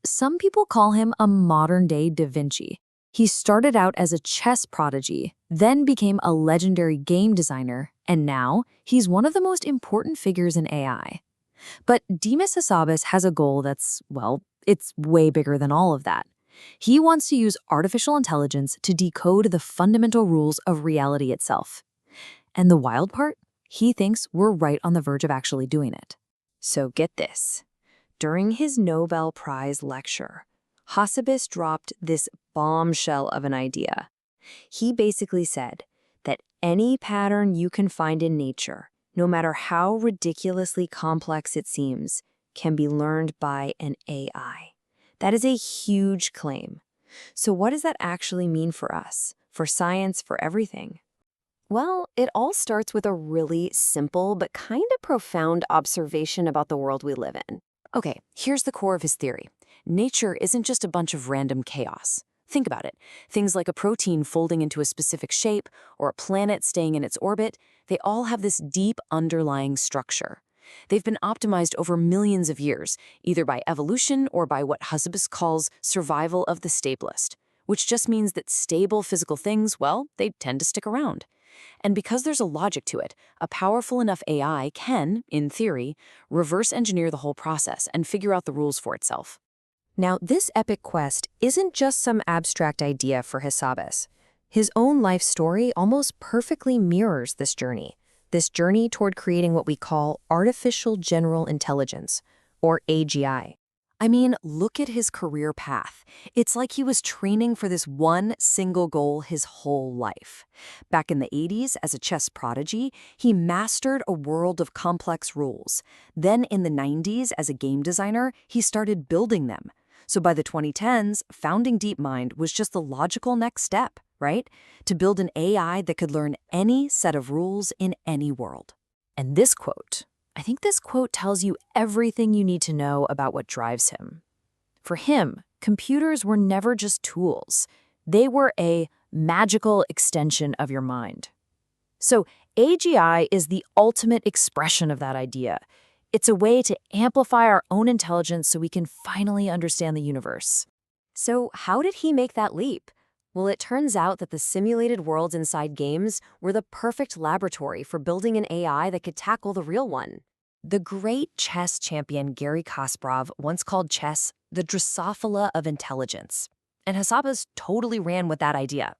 Some people call him a modern-day Da Vinci. He started out as a chess prodigy, then became a legendary game designer, and now he's one of the most important figures in AI. But Demis Hassabis has a goal that's, well, it's way bigger than all of that. He wants to use artificial intelligence to decode the fundamental rules of reality itself. And the wild part? He thinks we're right on the verge of actually doing it. So get this. During his Nobel Prize lecture, Hassabis dropped this bombshell of an idea. He basically said that any pattern you can find in nature, no matter how ridiculously complex it seems, can be learned by an AI. That is a huge claim. So what does that actually mean for us, for science, for everything? Well, it all starts with a really simple but kind of profound observation about the world we live in. Okay, here's the core of his theory. Nature isn't just a bunch of random chaos. Think about it. Things like a protein folding into a specific shape or a planet staying in its orbit, they all have this deep underlying structure. They've been optimized over millions of years, either by evolution or by what Hassabis calls survival of the stablest, which just means that stable physical things, well, they tend to stick around. And because there's a logic to it, a powerful enough AI can, in theory, reverse engineer the whole process and figure out the rules for itself. Now, this epic quest isn't just some abstract idea for Hassabis. His own life story almost perfectly mirrors this journey toward creating what we call artificial general intelligence, or AGI. I mean, look at his career path. It's like he was training for this one single goal his whole life. Back in the 80s, as a chess prodigy, he mastered a world of complex rules. Then in the 90s, as a game designer, he started building them. So by the 2010s, founding DeepMind was just the logical next step, right? To build an AI that could learn any set of rules in any world. And I think this quote tells you everything you need to know about what drives him. For him, computers were never just tools. They were a magical extension of your mind. So AGI is the ultimate expression of that idea. It's a way to amplify our own intelligence so we can finally understand the universe. So how did he make that leap? Well, it turns out that the simulated worlds inside games were the perfect laboratory for building an AI that could tackle the real one. The great chess champion Garry Kasparov once called chess the Drosophila of intelligence. And Hassabis totally ran with that idea.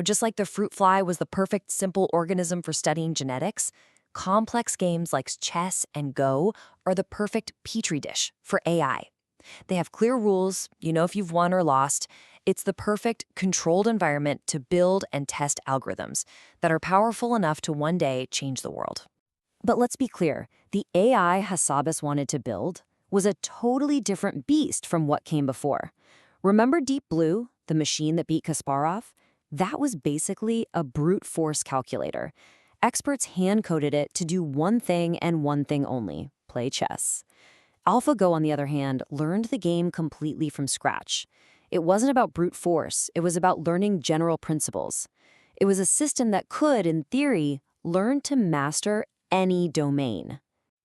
Just like the fruit fly was the perfect simple organism for studying genetics, complex games like chess and Go are the perfect petri dish for AI. They have clear rules, if you've won or lost. It's the perfect, controlled environment to build and test algorithms that are powerful enough to one day change the world. But let's be clear, the AI Hassabis wanted to build was a totally different beast from what came before. Remember Deep Blue, the machine that beat Kasparov? That was basically a brute force calculator. Experts hand-coded it to do one thing and one thing only, play chess. AlphaGo, on the other hand, learned the game completely from scratch. It wasn't about brute force, it was about learning general principles. It was a system that could, in theory, learn to master any domain.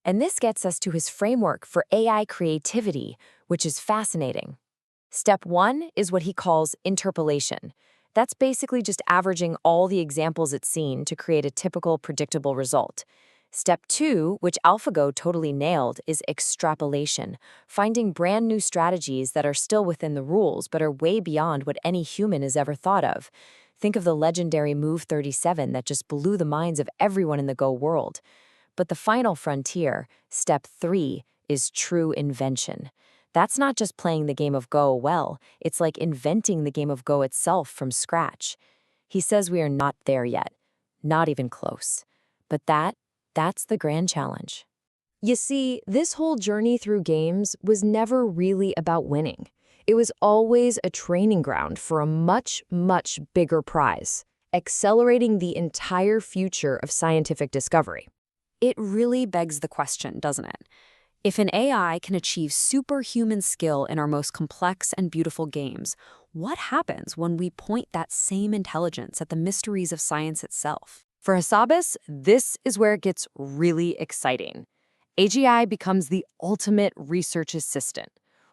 And this gets us to his framework for AI creativity, which is fascinating. Step 1 is what he calls interpolation. That's basically just averaging all the examples it's seen to create a typical, predictable result. Step 2, which AlphaGo totally nailed, is extrapolation, finding brand new strategies that are still within the rules but are way beyond what any human has ever thought of. Think of the legendary Move 37 that just blew the minds of everyone in the Go world. But the final frontier, step 3, is true invention. That's not just playing the game of Go well, it's like inventing the game of Go itself from scratch. He says we are not there yet, not even close. But that's the grand challenge. You see, this whole journey through games was never really about winning. It was always a training ground for a much, much bigger prize, accelerating the entire future of scientific discovery. It really begs the question, doesn't it? If an AI can achieve superhuman skill in our most complex and beautiful games, what happens when we point that same intelligence at the mysteries of science itself? For Hassabis, this is where it gets really exciting. AGI becomes the ultimate research assistant.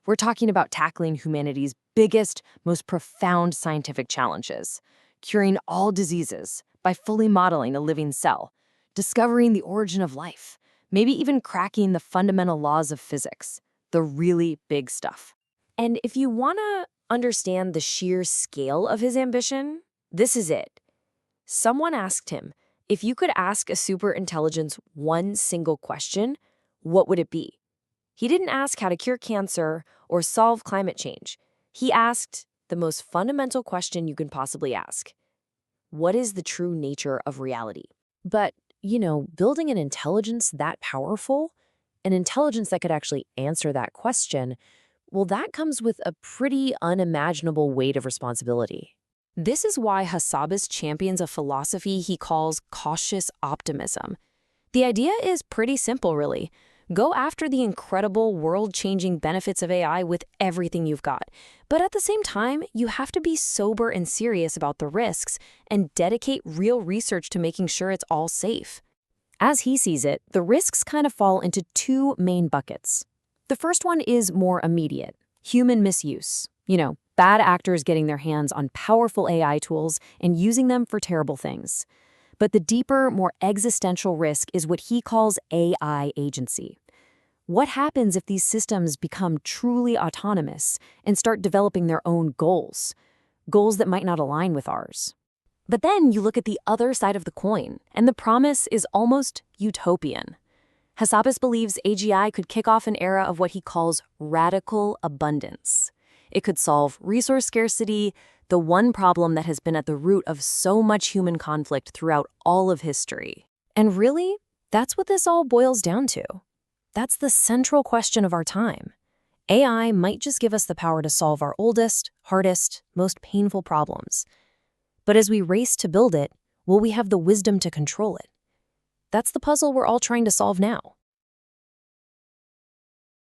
We're talking about tackling humanity's biggest, most profound scientific challenges, curing all diseases by fully modeling a living cell, discovering the origin of life, maybe even cracking the fundamental laws of physics, the really big stuff. And if you want to understand the sheer scale of his ambition, this is it. Someone asked him, if you could ask a superintelligence one single question, what would it be? He didn't ask how to cure cancer or solve climate change. He asked the most fundamental question you can possibly ask. What is the true nature of reality? But, building an intelligence that powerful, an intelligence that could actually answer that question, well, that comes with a pretty unimaginable weight of responsibility. This is why Hassabis champions a philosophy he calls cautious optimism. The idea is pretty simple, really. Go after the incredible, world-changing benefits of AI with everything you've got. But at the same time, you have to be sober and serious about the risks and dedicate real research to making sure it's all safe. As he sees it, the risks kind of fall into two main buckets. The first one is more immediate, human misuse. Bad actors getting their hands on powerful AI tools and using them for terrible things. But the deeper, more existential risk is what he calls AI agency. What happens if these systems become truly autonomous and start developing their own goals that might not align with ours? But then you look at the other side of the coin, and the promise is almost utopian. Hassabis believes AGI could kick off an era of what he calls radical abundance. It could solve resource scarcity, the one problem that has been at the root of so much human conflict throughout all of history. And really, that's what this all boils down to. That's the central question of our time. AI might just give us the power to solve our oldest, hardest, most painful problems. But as we race to build it, will we have the wisdom to control it? That's the puzzle we're all trying to solve now.